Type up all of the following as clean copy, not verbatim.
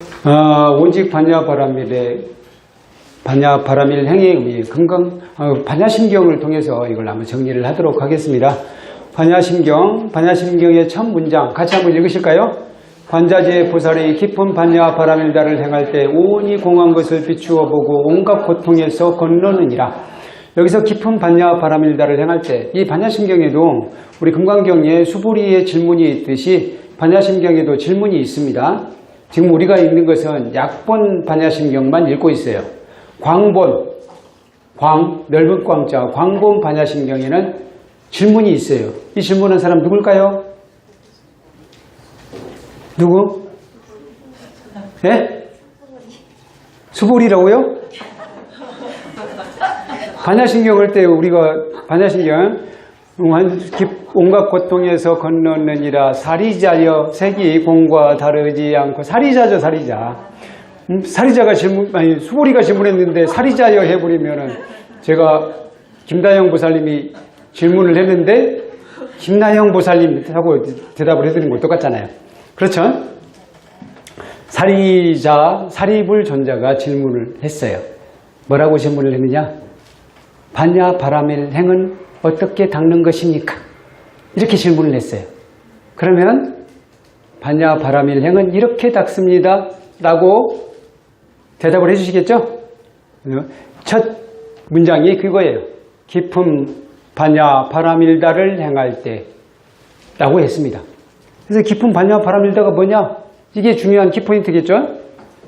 오직 반야바라밀의 반야바라밀 행위의 의미, 반야심경을 통해서 이걸 한번 정리를 하도록 하겠습니다. 반야심경의 첫 문장 같이 한번 읽으실까요? 관자재 보살의 깊은 반야바라밀다를 행할 때 온이 공한 것을 비추어 보고 온갖 고통에서 건너느니라. 여기서 깊은 반야바라밀다를 행할 때, 이 반야심경에도 우리 금강경에 수부리의 질문이 있듯이 반야심경에도 질문이 있습니다. 지금 우리가 읽는 것은 약본 반야심경만 읽고 있어요. 광본, 넓은 광자, 광본 반야심경에는 질문이 있어요. 이 질문한 사람 누굴까요? 누구? 네? 수부리라고요? 반야심경 할 때 우리가 반야심경 온갖 고통에서 건너느니라. 사리자여 색이 공과 다르지 않고. 사리자죠, 사리자. 사리자가 수보리가 질문했는데 사리자여 해버리면은, 제가 김다영 보살님이 질문을 했는데 김다영 보살님하고 대답을 해드린 거 똑같잖아요. 그렇죠? 사리불 존자가 질문을 했어요. 뭐라고 질문을 했느냐? 반야바라밀 행은 어떻게 닦는 것입니까? 이렇게 질문을 했어요. 그러면 반야바라밀 행은 이렇게 닦습니다 라고 대답을 해주시겠죠? 첫 문장이 그거예요. 깊은 반야바라밀다를 행할 때 라고 했습니다. 그래서 깊은 반야바라밀다가 뭐냐? 이게 중요한 키포인트겠죠?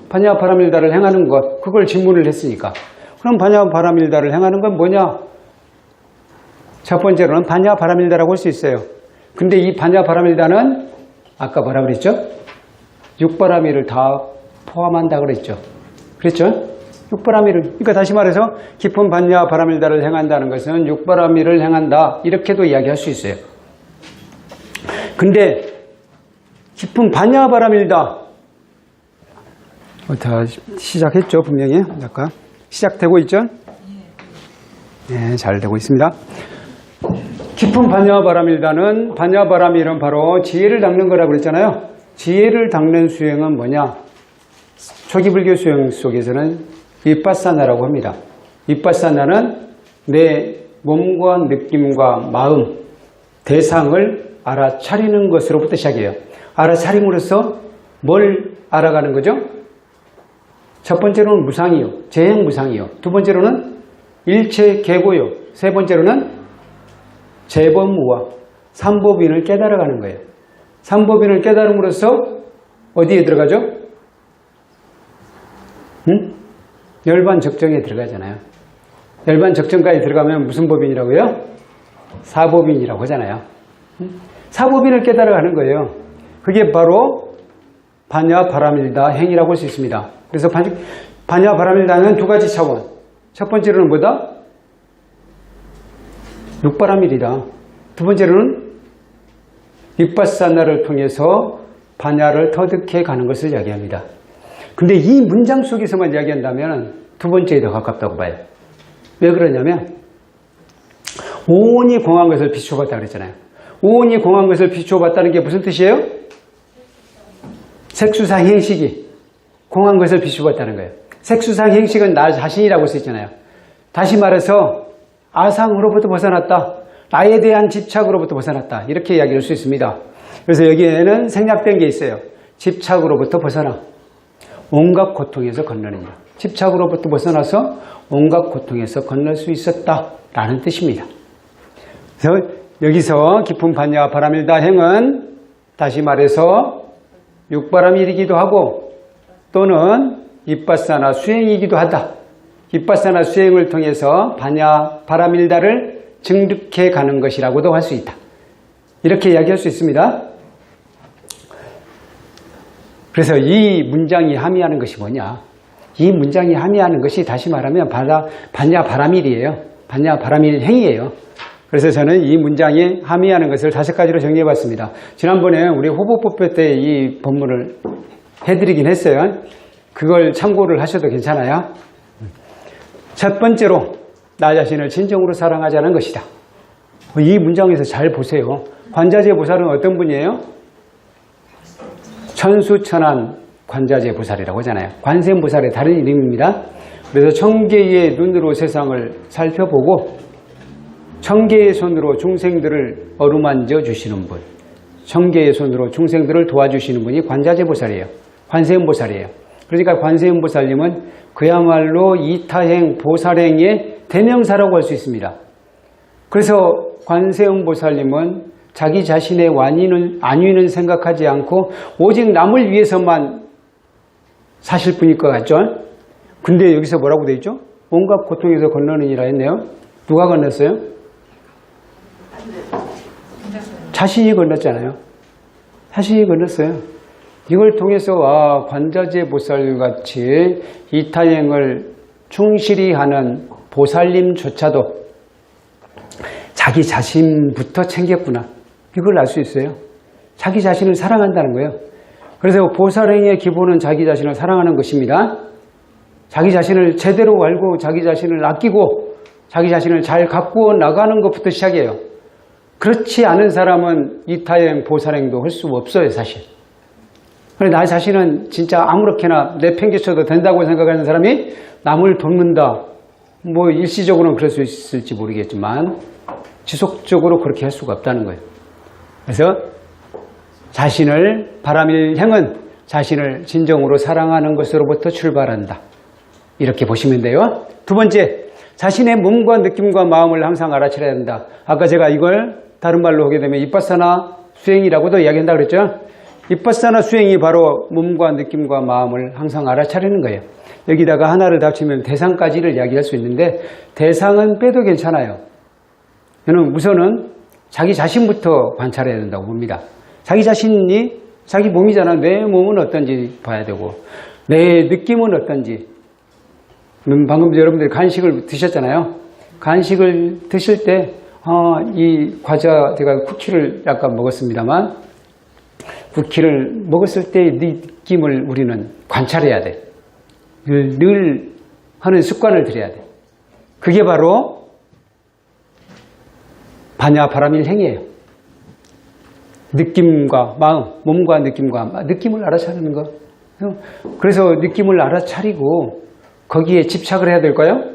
반야바라밀다를 행하는 것, 그걸 질문을 했으니까. 그럼 반야바라밀다를 행하는 건 뭐냐? 첫 번째로는 반야바라밀다라고 할 수 있어요. 근데 이 반야바라밀다는 아까 뭐라 그랬죠? 육바라밀을 다 포함한다 그랬죠. 그랬죠? 육바라밀을, 그러니까 다시 말해서 깊은 반야바라밀다를 행한다는 것은 육바라밀을 행한다, 이렇게도 이야기할 수 있어요. 근데 깊은 반야바라밀다, 다 시작했죠, 분명히. 잠깐 시작되고 있죠? 네, 잘 되고 있습니다. 깊은 반야바라밀다는, 반야바라밀은 바로 지혜를 닦는 거라고 그랬잖아요. 지혜를 닦는 수행은 뭐냐? 초기 불교 수행 속에서는 윗바사나라고 합니다. 윗바사나는 내 몸과 느낌과 마음, 대상을 알아차리는 것으로부터 시작해요. 알아차림으로써 뭘 알아가는 거죠? 첫 번째로는 무상이요, 재행무상이요. 두 번째로는 일체계고요. 세 번째로는 재범무와 삼법인을 깨달아가는 거예요. 삼법인을 깨달음으로써 어디에 들어가죠? 열반적정에 들어가잖아요. 열반적정까지 들어가면 무슨 법인이라고요? 사법인이라고 하잖아요. 사법인을 깨달아가는 거예요. 그게 바로 반야바라밀다 행위라고 할 수 있습니다. 그래서 반야바라밀다는 두 가지 차원. 첫 번째로는 뭐다? 육바라밀이다. 두 번째로는 윗바사나를 통해서 반야를 터득해 가는 것을 이야기합니다. 근데 이 문장 속에서만 이야기한다면 두 번째에 더 가깝다고 봐요. 왜 그러냐면 온이 공한 것을 비추어봤다 그랬잖아요. 온이 공한 것을 비추어봤다는 게 무슨 뜻이에요? 색수상 행식이 공한 것을 비추어봤다는 거예요. 색수상 행식은 나 자신이라고 써있잖아요. 다시 말해서 아상으로부터 벗어났다. 나에 대한 집착으로부터 벗어났다. 이렇게 이야기할 수 있습니다. 그래서 여기에는 생략된 게 있어요. 집착으로부터 벗어나 온갖 고통에서 건너느니라. 집착으로부터 벗어나서 온갖 고통에서 건널 수 있었다라는 뜻입니다. 그래서 여기서 깊은 반야바라밀다 행은 다시 말해서 육바라밀이기도 하고 또는 윗바사나 수행이기도 하다. 윗바사나 수행을 통해서 반야바라밀다를 증득해 가는 것이라고도 할 수 있다. 이렇게 이야기할 수 있습니다. 그래서 이 문장이 함의하는 것이 뭐냐? 이 문장이 함의하는 것이 다시 말하면 반야바라밀이에요. 반야바라밀 행위예요. 그래서 저는 이 문장이 함의하는 것을 5가지로 정리해 봤습니다. 지난번에 우리 호보법회 때 이 본문을 해드리긴 했어요. 그걸 참고를 하셔도 괜찮아요. 첫 번째로 나 자신을 진정으로 사랑하자는 것이다. 이 문장에서 잘 보세요. 관자재 보살은 어떤 분이에요? 천수천안 관자재 보살이라고 하잖아요. 관세음보살의 다른 이름입니다. 그래서 천개의 눈으로 세상을 살펴보고 천개의 손으로 중생들을 어루만져 주시는 분, 천개의 손으로 중생들을 도와주시는 분이 관자재 보살이에요. 관세음보살이에요. 그러니까 관세음보살님은 그야말로 이타행 보살행의 대명사라고 할 수 있습니다. 그래서 관세음보살님은 자기 자신의 안위는 생각하지 않고 오직 남을 위해서만 사실 분일 것 같죠? 근데 여기서 뭐라고 되어 있죠? 온갖 고통에서 건너느니라 했네요. 누가 건넜어요? 자신이 건넜잖아요. 자신이 건넜어요. 이걸 통해서 관자재 보살같이 이타행을 충실히 하는 보살님조차도 자기 자신부터 챙겼구나. 이걸 알 수 있어요. 자기 자신을 사랑한다는 거예요. 그래서 보살행의 기본은 자기 자신을 사랑하는 것입니다. 자기 자신을 제대로 알고 자기 자신을 아끼고 자기 자신을 잘 가꾸어 나가는 것부터 시작이에요. 그렇지 않은 사람은 이타행, 보살행도 할 수 없어요, 사실. 나 자신은 진짜 아무렇게나 내팽개쳐도 된다고 생각하는 사람이 남을 돕는다. 뭐 일시적으로는 그럴 수 있을지 모르겠지만 지속적으로 그렇게 할 수가 없다는 거예요. 그래서 자신을 바라밀 행은 자신을 진정으로 사랑하는 것으로부터 출발한다. 이렇게 보시면 돼요. 두 번째, 자신의 몸과 느낌과 마음을 항상 알아차려야 된다. 아까 제가 이걸 다른 말로 하게 되면 이빠사나 수행이라고도 이야기한다 그랬죠. 이빠사나 수행이 바로 몸과 느낌과 마음을 항상 알아차리는 거예요. 여기다가 하나를 덧치면 대상까지를 이야기할 수 있는데 대상은 빼도 괜찮아요. 저는 우선은 자기 자신부터 관찰해야 된다고 봅니다. 자기 자신이 자기 몸이잖아. 내 몸은 어떤지 봐야 되고 내 느낌은 어떤지. 방금 여러분들이 간식을 드셨잖아요. 간식을 드실 때 이 과자 제가 쿠키를 약간 먹었습니다만 쿠키를 먹었을 때의 느낌을 우리는 관찰해야 돼. 늘 하는 습관을 들여야 돼. 그게 바로 반야바라밀 행위예요. 느낌과 마음, 몸과 느낌을 알아차리는 거. 그래서 느낌을 알아차리고 거기에 집착을 해야 될까요?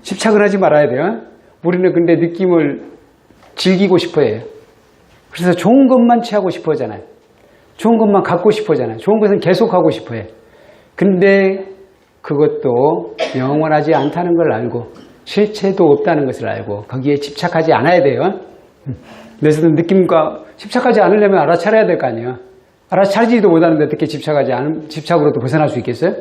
집착을 하지 말아야 돼요. 우리는 근데 느낌을 즐기고 싶어 해요. 그래서 좋은 것만 취하고 싶어 하잖아요. 좋은 것만 갖고 싶어 하잖아요. 좋은 것은 계속 하고 싶어 해요. 근데 그것도 영원하지 않다는 걸 알고 실체도 없다는 것을 알고 거기에 집착하지 않아야 돼요. 그래서 느낌과 집착하지 않으려면 알아차려야 될 거 아니에요. 알아차리지도 못하는데 어떻게 집착으로도 벗어날 수 있겠어요?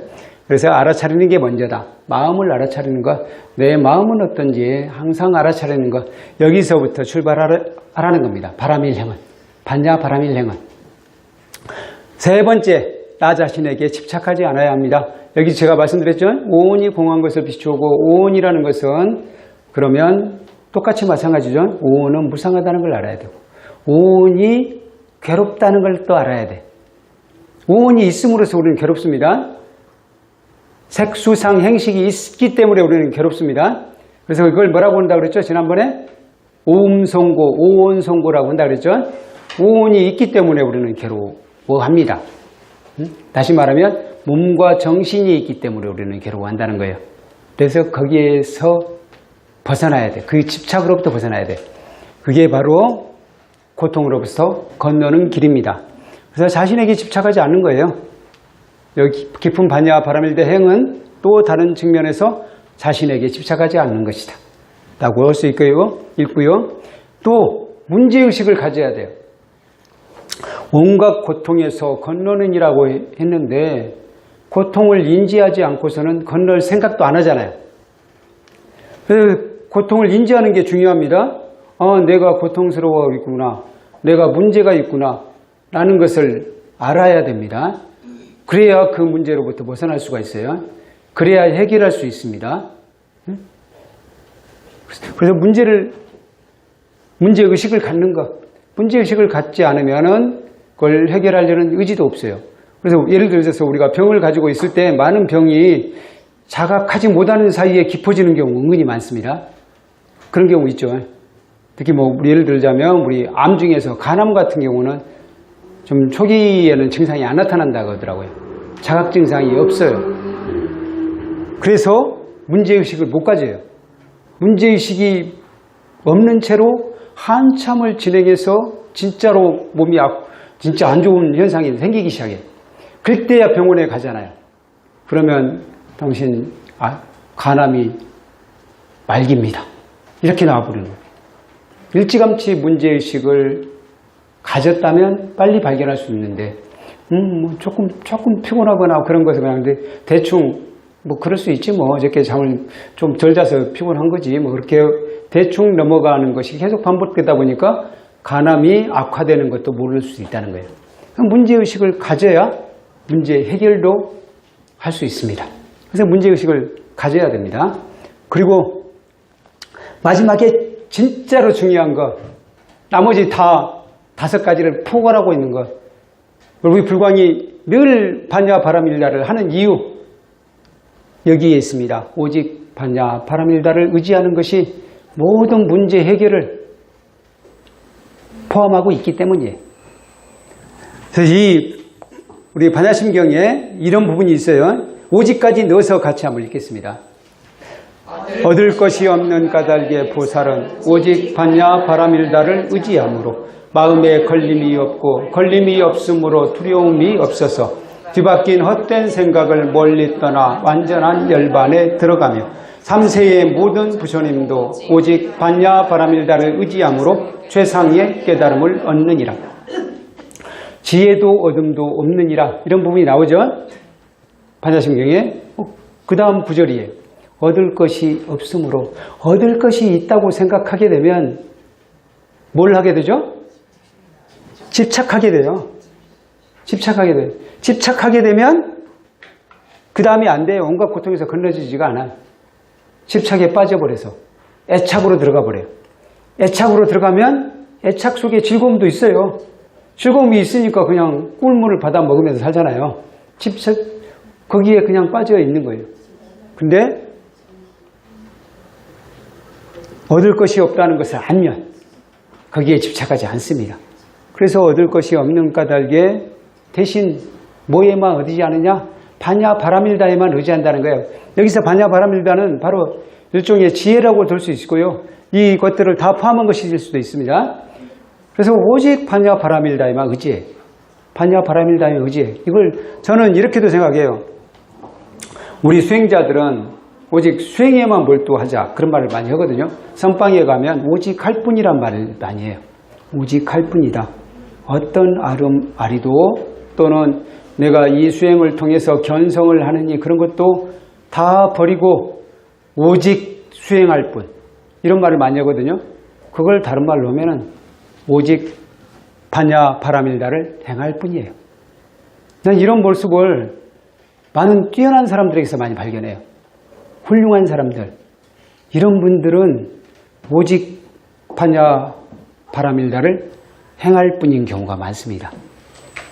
그래서 알아차리는 게 먼저다. 마음을 알아차리는 것, 내 마음은 어떤지 항상 알아차리는 것, 여기서부터 출발하라는 겁니다. 바라밀행은, 반야바라밀행은. 세 번째, 나 자신에게 집착하지 않아야 합니다. 여기 제가 말씀드렸죠? 오온이 공한 것을 비추고 오온이라는 것은 그러면 똑같이 마찬가지죠. 오온은 무상하다는 걸 알아야 되고 오온이 괴롭다는 걸 또 알아야 돼. 오온이 있음으로써 우리는 괴롭습니다. 색수상 행식이 있기 때문에 우리는 괴롭습니다. 그래서 이걸 뭐라고 한다고 그랬죠? 지난번에 오음송고, 오온송고라고 한다고 그랬죠? 오온이 있기 때문에 우리는 괴로워합니다. 다시 말하면 몸과 정신이 있기 때문에 우리는 괴로워한다는 거예요. 그래서 거기에서 벗어나야 돼. 그 집착으로부터 벗어나야 돼. 그게 바로 고통으로부터 건너는 길입니다. 그래서 자신에게 집착하지 않는 거예요. 여기 깊은 반야바라밀대 행은 또 다른 측면에서 자신에게 집착하지 않는 것이다 라고 할 수 있고요. 또 문제의식을 가져야 돼요. 온갖 고통에서 건너는이라고 했는데 고통을 인지하지 않고서는 건널 생각도 안 하잖아요. 그래서 고통을 인지하는 게 중요합니다. 내가 고통스러워 있구나. 내가 문제가 있구나. 라는 것을 알아야 됩니다. 그래야 그 문제로부터 벗어날 수가 있어요. 그래야 해결할 수 있습니다. 그래서 문제의식을 갖는 것. 문제의식을 갖지 않으면은 그걸 해결하려는 의지도 없어요. 그래서 예를 들어서 우리가 병을 가지고 있을 때 많은 병이 자각하지 못하는 사이에 깊어지는 경우 은근히 많습니다. 그런 경우 있죠. 특히 예를 들자면 우리 암 중에서 간암 같은 경우는 좀 초기에는 증상이 안 나타난다고 하더라고요. 자각 증상이 없어요. 그래서 문제의식을 못 가져요. 문제의식이 없는 채로 한참을 진행해서 진짜로 몸이 진짜 안 좋은 현상이 생기기 시작해요. 그때야 병원에 가잖아요. 그러면 당신 간암이 말기입니다. 이렇게 나와버리는 거예요. 일찌감치 문제의식을 가졌다면 빨리 발견할 수 있는데 뭐 조금 피곤하거나 그런 것을 그냥 대충 뭐 그럴 수 있지 뭐 어저께 잠을 좀 덜 자서 피곤한 거지 뭐 그렇게 대충 넘어가는 것이 계속 반복되다 보니까 간암이 악화되는 것도 모를 수 있다는 거예요. 문제의식을 가져야 문제 해결도 할 수 있습니다. 그래서 문제의식을 가져야 됩니다. 그리고 마지막에 진짜로 중요한 거, 나머지 다 5가지를 포괄하고 있는 것. 우리 불광이 늘 반야 바라밀다를 하는 이유, 여기에 있습니다. 오직 반야 바라밀다를 의지하는 것이 모든 문제 해결을 포함하고 있기 때문이에요. 그래서 우리 반야심경에 이런 부분이 있어요. 오직까지 넣어서 같이 한번 읽겠습니다. 얻을 것이 없는 까닭의 보살은 오직 반야 바라밀다를 의지함으로 마음에 걸림이 없고 걸림이 없으므로 두려움이 없어서 뒤바뀐 헛된 생각을 멀리 떠나 완전한 열반에 들어가며 3세의 모든 부처님도 오직 반야 바라밀다를 의지함으로 최상의 깨달음을 얻느니라. 지혜도 어둠도 없느니라. 이런 부분이 나오죠. 반야심경에. 그 다음 구절이에요. 얻을 것이 없으므로. 얻을 것이 있다고 생각하게 되면 뭘 하게 되죠? 집착하게 돼요. 집착하게 돼요. 집착하게 되면 그 다음이 안 돼요. 온갖 고통에서 건너지지가 않아요. 집착에 빠져버려서 애착으로 들어가 버려요. 애착으로 들어가면 애착 속에 즐거움도 있어요. 즐거움이 있으니까 그냥 꿀물을 받아 먹으면서 살잖아요. 집착, 거기에 그냥 빠져 있는 거예요. 근데 얻을 것이 없다는 것을 알면 거기에 집착하지 않습니다. 그래서 얻을 것이 없는 까닭에 대신 뭐에만 의지하지 않느냐? 반야 바라밀다에만 의지한다는 거예요. 여기서 반야 바라밀다는 바로 일종의 지혜라고 들 수 있고요. 이것들을 다 포함한 것일 수도 있습니다. 그래서 오직 반야 바라밀다에만 의지해. 반야 바라밀다에 의지해. 이걸 저는 이렇게도 생각해요. 우리 수행자들은 오직 수행에만 몰두하자 그런 말을 많이 하거든요. 선방에 가면 오직 할 뿐이란 말을 많이 해요. 오직 할 뿐이다. 어떤 아리도 또는 내가 이 수행을 통해서 견성을 하느니 그런 것도 다 버리고 오직 수행할 뿐. 이런 말을 많이 하거든요. 그걸 다른 말로 하면은 오직 반야 바라밀다를 행할 뿐이에요. 난 이런 모습을 많은 뛰어난 사람들에게서 많이 발견해요. 훌륭한 사람들. 이런 분들은 오직 반야 바라밀다를 행할 뿐인 경우가 많습니다.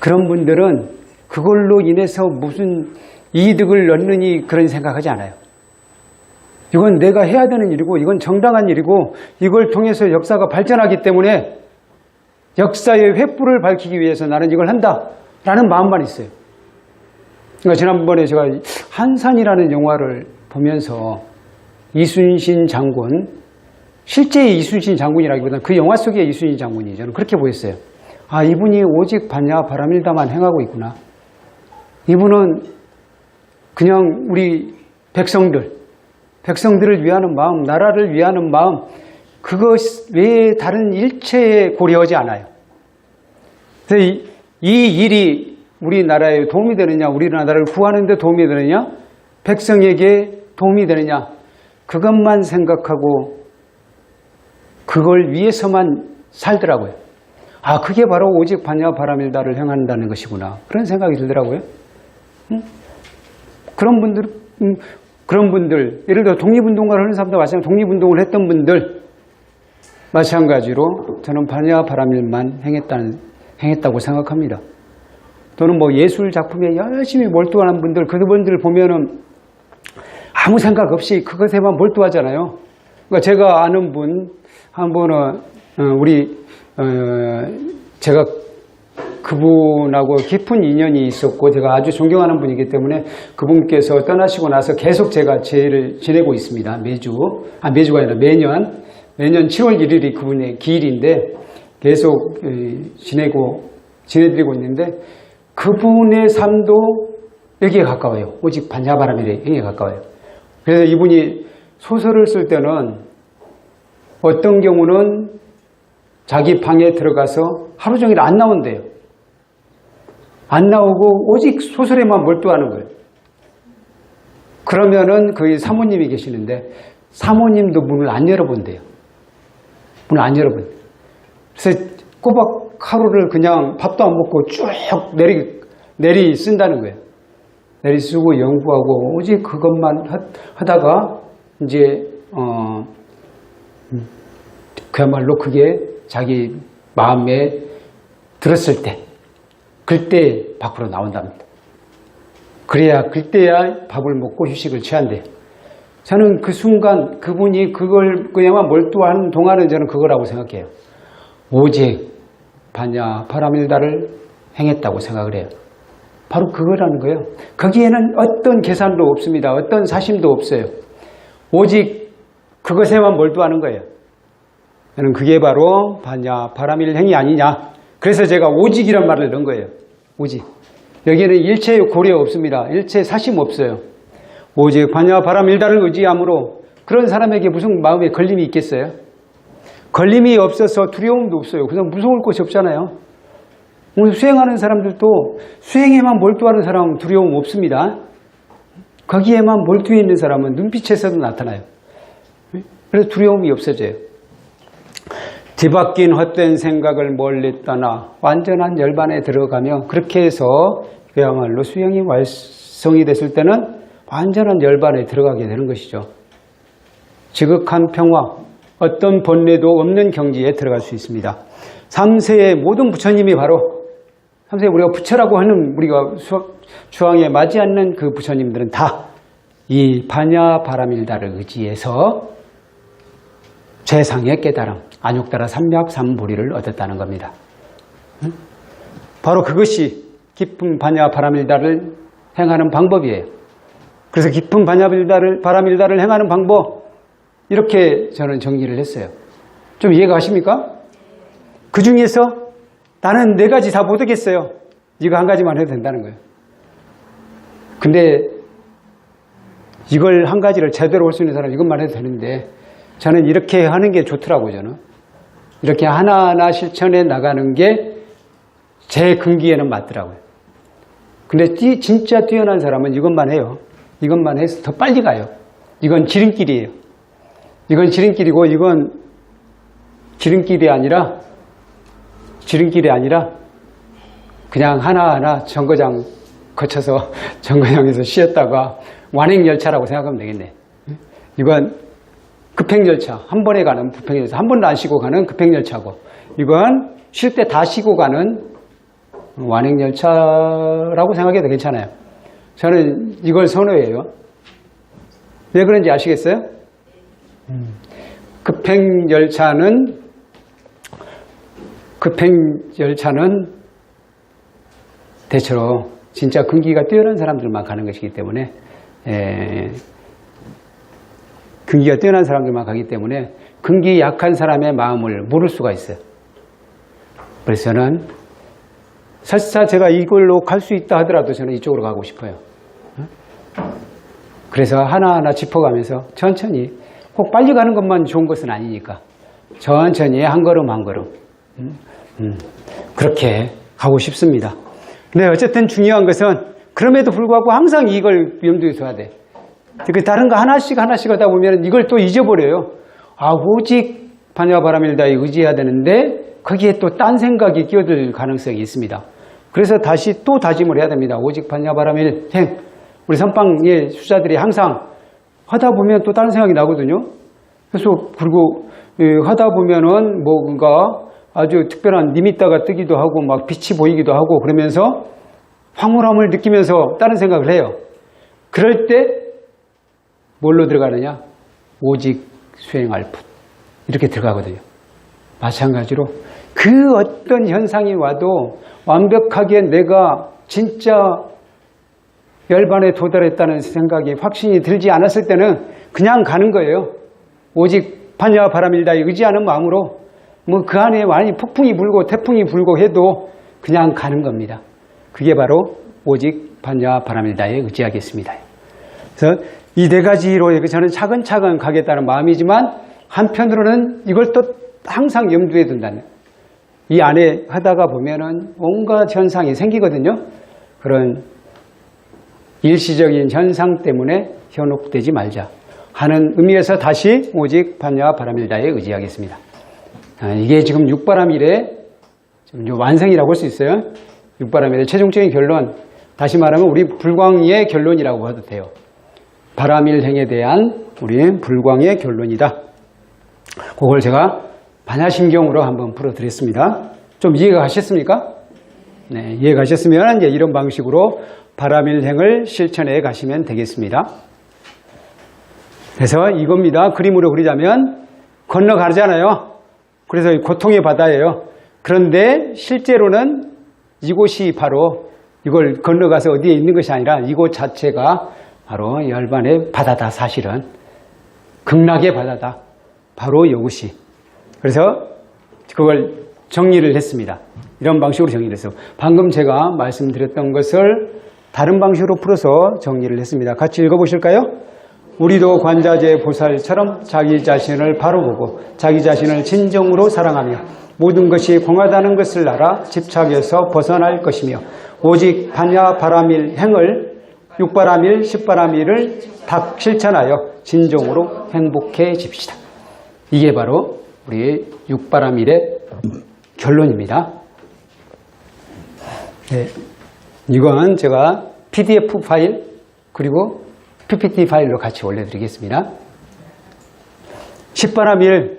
그런 분들은 그걸로 인해서 무슨 이득을 얻느니 그런 생각하지 않아요. 이건 내가 해야 되는 일이고 이건 정당한 일이고 이걸 통해서 역사가 발전하기 때문에 역사의 횃불을 밝히기 위해서 나는 이걸 한다라는 마음만 있어요. 그러니까 지난번에 제가 한산이라는 영화를 보면서 이순신 장군, 실제의 이순신 장군이라기보다는 그 영화 속의 이순신 장군이 저는 그렇게 보였어요. 아, 이분이 오직 반야 바라밀다만 행하고 있구나. 이분은 그냥 우리 백성들을 위하는 마음, 나라를 위하는 마음, 그것 외에 다른 일체에 고려하지 않아요. 그래서 이 일이 우리나라에 도움이 되느냐, 우리나라를 구하는 데 도움이 되느냐, 백성에게 도움이 되느냐, 그것만 생각하고 그걸 위해서만 살더라고요. 아, 그게 바로 오직 반야 바라밀다를 행한다는 것이구나. 그런 생각이 들더라고요. 그런 분들, 예를 들어 독립운동가를 하는 사람도 마찬가지로 독립운동을 했던 분들, 마찬가지로 저는 반야 바라밀만 행했다고 생각합니다. 또는 뭐 예술 작품에 열심히 몰두하는 분들, 그분들을 보면은 아무 생각 없이 그것에만 몰두하잖아요. 그러니까 제가 아는 분, 한 분은, 제가 그분하고 깊은 인연이 있었고 제가 아주 존경하는 분이기 때문에 그분께서 떠나시고 나서 계속 제가 제를 지내고 있습니다. 매주가 아니라 매년 7월 1일이 그분의 기일인데 계속 지내드리고 있는데 그분의 삶도 여기에 가까워요. 오직 반야바라밀의 행에 가까워요. 그래서 이분이 소설을 쓸 때는 어떤 경우는 자기 방에 들어가서 하루 종일 안 나온대요. 안 나오고 오직 소설에만 몰두하는 거예요. 그러면은 그 사모님이 계시는데 사모님도 문을 안 열어본대요. 문을 안 열어본대요. 그래서 꼬박 하루를 그냥 밥도 안 먹고 쭉 내리 쓴다는 거예요. 내리 쓰고 연구하고 오직 그것만 하다가 이제 그야말로 그게 자기 마음에 들었을 때 그때 밖으로 나온답니다. 그때야 밥을 먹고 휴식을 취한대요. 저는 그 순간 그분이 그걸 그냥만 몰두하는 동안은 저는 그거라고 생각해요. 오직 반야 파라밀다를 행했다고 생각을 해요. 바로 그거라는 거예요. 거기에는 어떤 계산도 없습니다. 어떤 사심도 없어요. 오직 그것에만 몰두하는 거예요. 저는 그게 바로 반야 파라밀 행이 아니냐. 그래서 제가 오직이란 말을 넣은 거예요. 오직. 여기에는 일체 고려 없습니다. 일체 사심 없어요. 오직 반야 파라밀다를 의지함으로 그런 사람에게 무슨 마음에 걸림이 있겠어요? 걸림이 없어서 두려움도 없어요. 그냥 무서울 것이 없잖아요. 오늘 수행하는 사람들도 수행에만 몰두하는 사람은 두려움 없습니다. 거기에만 몰두해 있는 사람은 눈빛에서도 나타나요. 그래서 두려움이 없어져요. 뒤바뀐 헛된 생각을 멀리 떠나 완전한 열반에 들어가며 그렇게 해서 그야말로 수행이 완성이 됐을 때는 완전한 열반에 들어가게 되는 것이죠. 지극한 평화, 어떤 번뇌도 없는 경지에 들어갈 수 있습니다. 3세의 모든 부처님이 바로 3세 우리가 부처라고 하는 우리가 주왕에 맞지 않는 그 부처님들은 다 이 반야 바라밀다를 의지해서 최상의 깨달음, 안욕다라 삼약 삼보리를 얻었다는 겁니다. 바로 그것이 깊은 반야 바라밀다를 행하는 방법이에요. 그래서 깊은 반야 바라밀다를 행하는 방법 이렇게 저는 정리를 했어요. 좀 이해가 가십니까? 그 중에서 나는 4가지 다 못하겠어요. 이거 한 가지만 해도 된다는 거예요. 근데 이걸 한 가지를 제대로 할 수 있는 사람은 이것만 해도 되는데 저는 이렇게 하는 게 좋더라고요. 저는 이렇게 하나하나 실천해 나가는 게 제 근기에는 맞더라고요. 근데 진짜 뛰어난 사람은 이것만 해요. 이것만 해서 더 빨리 가요. 이건 지름길이에요. 이건 지름길이고 이건 지름길이 아니라 그냥 하나하나 정거장 거쳐서 정거장에서 쉬었다가 완행열차라고 생각하면 되겠네. 이건 급행열차, 한 번에 가는 급행열차, 한 번도 안 쉬고 가는 급행열차고 이건 쉴 때 다 쉬고 가는 완행열차라고 생각해도 괜찮아요. 저는 이걸 선호해요. 왜 그런지 아시겠어요? 급행열차는 대체로 진짜 근기가 뛰어난 사람들만 가는 것이기 때문에 근기가 뛰어난 사람들만 가기 때문에 근기 약한 사람의 마음을 모를 수가 있어요. 그래서 저는 설사 제가 이걸로 갈 수 있다 하더라도 저는 이쪽으로 가고 싶어요. 그래서 하나하나 짚어가면서 천천히 꼭 빨리 가는 것만 좋은 것은 아니니까 천천히 한 걸음 한 걸음 그렇게 가고 싶습니다. 근데 어쨌든 중요한 것은 그럼에도 불구하고 항상 이걸 염두에 둬야 돼. 다른 거 하나씩 하다 보면 이걸 또 잊어버려요. 오직 반야바라밀다에 의지해야 되는데 거기에 또 딴 생각이 끼어들 가능성이 있습니다. 그래서 다시 또 다짐을 해야 됩니다. 오직 반야바라밀 행. 우리 선방의 수자들이 항상 하다 보면 또 다른 생각이 나거든요. 그래서 그리고 하다 보면은 뭔가 아주 특별한 니미따가 뜨기도 하고 막 빛이 보이기도 하고 그러면서 황홀함을 느끼면서 다른 생각을 해요. 그럴 때 뭘로 들어가느냐? 오직 수행할 뿐. 이렇게 들어가거든요. 마찬가지로 그 어떤 현상이 와도 완벽하게 내가 진짜 열반에 도달했다는 생각이 확신이 들지 않았을 때는 그냥 가는 거예요. 오직 반야와 바라밀다에 의지하는 마음으로 뭐 그 안에 많이 폭풍이 불고 태풍이 불고 해도 그냥 가는 겁니다. 그게 바로 오직 반야와 바라밀다에 의지하겠습니다. 그래서 이 네 가지로 저는 차근차근 가겠다는 마음이지만 한편으로는 이걸 또 항상 염두에 둔다는, 이 안에 하다가 보면은 온갖 현상이 생기거든요. 그런 일시적인 현상 때문에 현혹되지 말자 하는 의미에서 다시 오직 반야와 바라밀다에 의지하겠습니다. 이게 지금 육바라밀의 완성이라고 할 수 있어요. 육바라밀의 최종적인 결론, 다시 말하면 우리 불광의 결론이라고 봐도 돼요. 바라밀행에 대한 우리 불광의 결론이다. 그걸 제가 반야심경으로 한번 풀어드렸습니다. 좀 이해가 가셨습니까? 네, 이해가 가셨으면 이제 이런 방식으로 바라밀행을 실천해 가시면 되겠습니다. 그래서 이겁니다. 그림으로 그리자면 건너가잖아요. 그래서 고통의 바다예요. 그런데 실제로는 이곳이 바로 이걸 건너가서 어디에 있는 것이 아니라 이곳 자체가 바로 열반의 바다다. 사실은 극락의 바다다. 바로 이곳이. 그래서 그걸 정리를 했습니다. 이런 방식으로 정리를 했어요. 방금 제가 말씀드렸던 것을 다른 방식으로 풀어서 정리를 했습니다. 같이 읽어보실까요? 우리도 관자재 보살처럼 자기 자신을 바로 보고 자기 자신을 진정으로 사랑하며 모든 것이 공하다는 것을 알아 집착에서 벗어날 것이며 오직 반야 바라밀 행을 육바라밀, 십바라밀을 다 실천하여 진정으로 행복해집시다. 이게 바로 우리 육바라밀의 결론입니다. 네, 이건 제가 PDF 파일 그리고 PPT 파일로 같이 올려드리겠습니다. 십바라밀,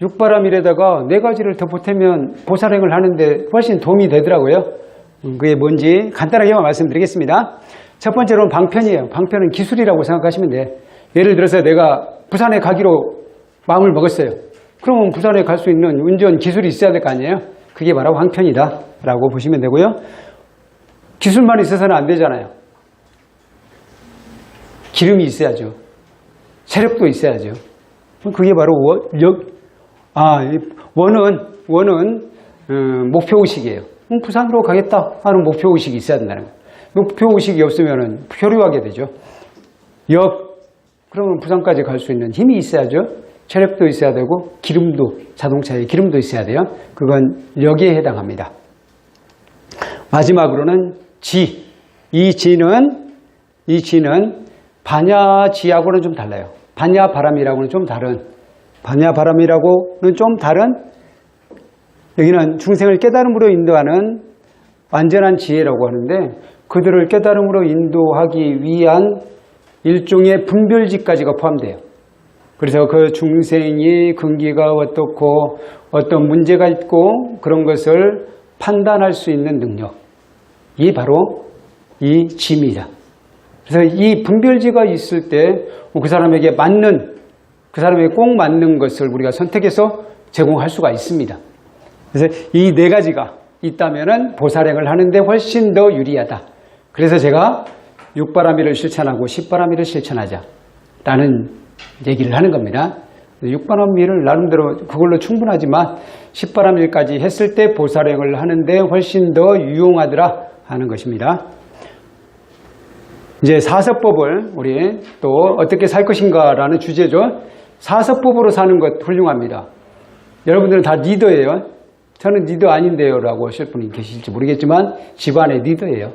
육바라밀에다가 네 가지를 더 보태면 보살행을 하는데 훨씬 도움이 되더라고요. 그게 뭔지 간단하게만 말씀드리겠습니다. 첫 번째로는 방편이에요. 방편은 기술이라고 생각하시면 돼. 예를 들어서 내가 부산에 가기로 마음을 먹었어요. 그러면 부산에 갈 수 있는 운전 기술이 있어야 될 거 아니에요? 그게 바로 방편이다 라고 보시면 되고요. 기술만 있어서는 안 되잖아요. 기름이 있어야죠. 체력도 있어야죠. 그게 바로 원은 목표의식이에요. 부산으로 가겠다 하는 목표의식이 있어야 된다는 거예요. 목표의식이 없으면 표류하게 되죠. 그러면 부산까지 갈 수 있는 힘이 있어야죠. 체력도 있어야 되고 자동차에 기름도 있어야 돼요. 그건 역에 해당합니다. 마지막으로는 이 지는 반야지하고는 좀 달라요. 반야바람이라고는 좀 다른, 여기는 중생을 깨달음으로 인도하는 완전한 지혜라고 하는데, 그들을 깨달음으로 인도하기 위한 일종의 분별지까지가 포함돼요. 그래서 그 중생이 근기가 어떻고 어떤 문제가 있고 그런 것을 판단할 수 있는 능력이 바로 이 지입니다. 그래서 이 분별지가 있을 때 그 사람에게 꼭 맞는 것을 우리가 선택해서 제공할 수가 있습니다. 그래서 이 네 가지가 있다면은 보살행을 하는데 훨씬 더 유리하다. 그래서 제가 육바라밀을 실천하고 십바라밀을 실천하자라는 얘기를 하는 겁니다. 육바라밀을 나름대로 그걸로 충분하지만 십바라밀까지 했을 때 보살행을 하는데 훨씬 더 유용하더라 하는 것입니다. 이제 사서법을 우리 또 어떻게 살 것인가라는 주제죠. 사서법으로 사는 것 훌륭합니다. 여러분들은 다 리더예요. 저는 리더 아닌데요 라고 하실 분이 계실지 모르겠지만 집안의 리더예요.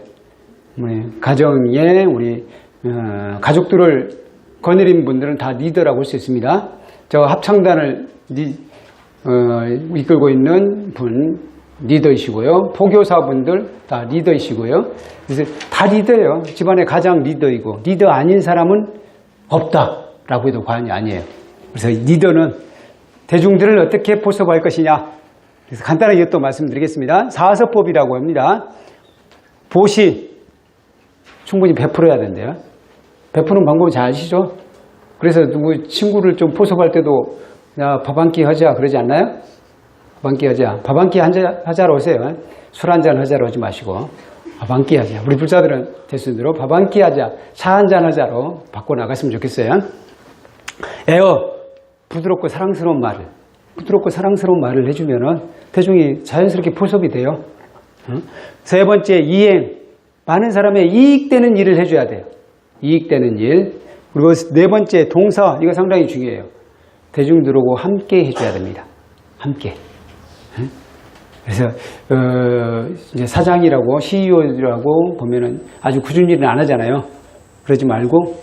가정에 우리 가족들을 거느린 분들은 다 리더라고 할 수 있습니다. 저 합창단을 이끌고 있는 분 리더이시고요. 포교사분들 다 리더이시고요. 그래서 다 리더예요. 집안의 가장 리더이고, 리더 아닌 사람은 없다라고 해도 과언이 아니에요. 그래서 리더는 대중들을 어떻게 포섭할 것이냐. 그래서 간단하게 또 말씀드리겠습니다. 사서법이라고 합니다. 보시 충분히 베풀어야 된대요. 베푸는 방법을 잘 아시죠? 그래서 누구 친구를 좀 포섭할 때도 야, 밥 한 끼 하자 그러지 않나요? 밥 한 끼 하자. 밥 한 끼 하자로 오세요. 술 한잔 하자로 오지 마시고 밥 한 끼 하자. 우리 불사들은 대순대로 밥 한 끼 하자. 차 한잔 하자로 바꿔 나갔으면 좋겠어요. 에어 부드럽고 사랑스러운 말을 해주면은 대중이 자연스럽게 포섭이 돼요. 세 번째, 이행. 많은 사람의 이익되는 일을 해줘야 돼요. 이익되는 일. 그리고 네 번째, 동사. 이거 상당히 중요해요. 대중들하고 함께 해줘야 됩니다. 함께. 그래서 이제 사장이라고 CEO라고 보면은 아주 굳은 일은 안 하잖아요. 그러지 말고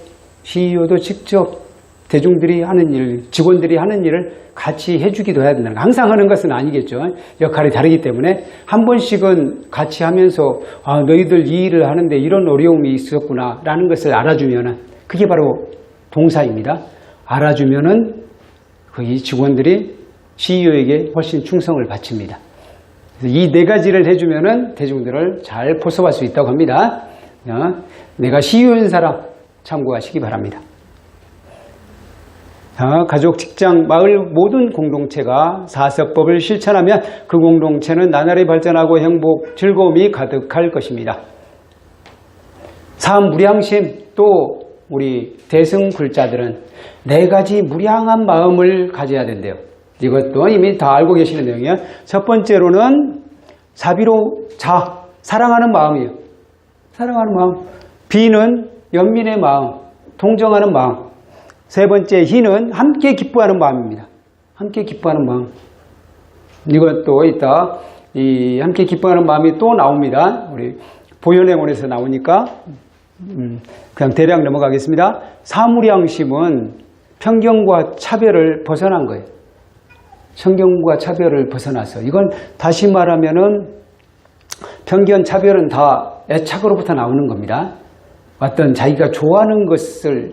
CEO도 직접 대중들이 하는 일, 직원들이 하는 일을 같이 해주기도 해야 된다는 거. 항상 하는 것은 아니겠죠. 역할이 다르기 때문에 한 번씩은 같이 하면서 아, 너희들 이 일을 하는데 이런 어려움이 있었구나 라는 것을 알아주면은 그게 바로 동사입니다. 알아주면은 이 직원들이 CEO에게 훨씬 충성을 바칩니다. 이 네 가지를 해주면은 대중들을 잘 포섭할 수 있다고 합니다. 내가 CEO인 사람 참고하시기 바랍니다. 가족, 직장, 마을 모든 공동체가 사서법을 실천하면 그 공동체는 나날이 발전하고 행복, 즐거움이 가득할 것입니다. 무량심. 또 우리 대승불자들은 네 가지 무량한 마음을 가져야 된대요. 이것도 이미 다 알고 계시는 내용이에요. 첫 번째로는 자비로 사랑하는 마음이에요. 사랑하는 마음. 비는 연민의 마음, 동정하는 마음. 세 번째, 희는 함께 기뻐하는 마음입니다. 함께 기뻐하는 마음. 이것도 이따 이 함께 기뻐하는 마음이 또 나옵니다. 우리 보현행원에서 나오니까 그냥 대략 넘어가겠습니다. 사무량심은 편견과 차별을 벗어난 거예요. 편견과 차별을 벗어나서. 이건 다시 말하면은 편견, 차별은 다 애착으로부터 나오는 겁니다. 어떤 자기가 좋아하는 것을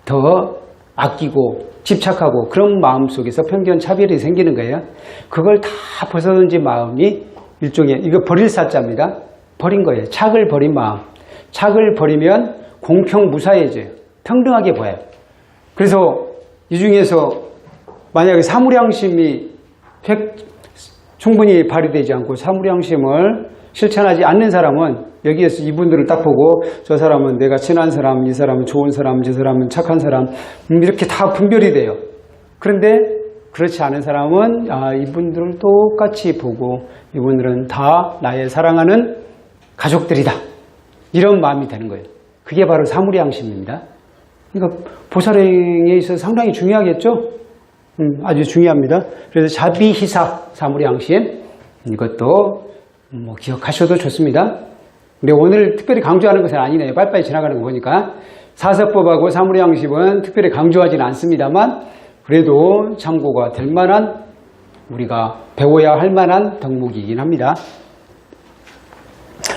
더 아끼고 집착하고 그런 마음 속에서 편견, 차별이 생기는 거예요. 그걸 다 벗어던진 마음이 일종의, 이거 버릴 사자입니다. 버린 거예요. 착을 버린 마음. 착을 버리면 공평무사해져요. 평등하게 보여요. 그래서 이 중에서 만약에 사무량심이 충분히 발휘되지 않고 사무량심을 실천하지 않는 사람은 여기에서 이분들을 딱 보고 저 사람은 내가 친한 사람, 이 사람은 좋은 사람, 저 사람은 착한 사람 이렇게 다 분별이 돼요. 그런데 그렇지 않은 사람은 이분들을 똑같이 보고 이분들은 다 나의 사랑하는 가족들이다. 이런 마음이 되는 거예요. 그게 바로 사무량심입니다. 그러니까 보살행에 있어서 상당히 중요하겠죠? 아주 중요합니다. 그래서 자비희사, 사무량심 이것도 뭐 기억하셔도 좋습니다. 근데 오늘 특별히 강조하는 것은 아니네요. 빨리빨리 지나가는 거 보니까. 사서법하고 사무량심은 특별히 강조하지는 않습니다만 그래도 참고가 될 만한, 우리가 배워야 할 만한 덕목이긴 합니다.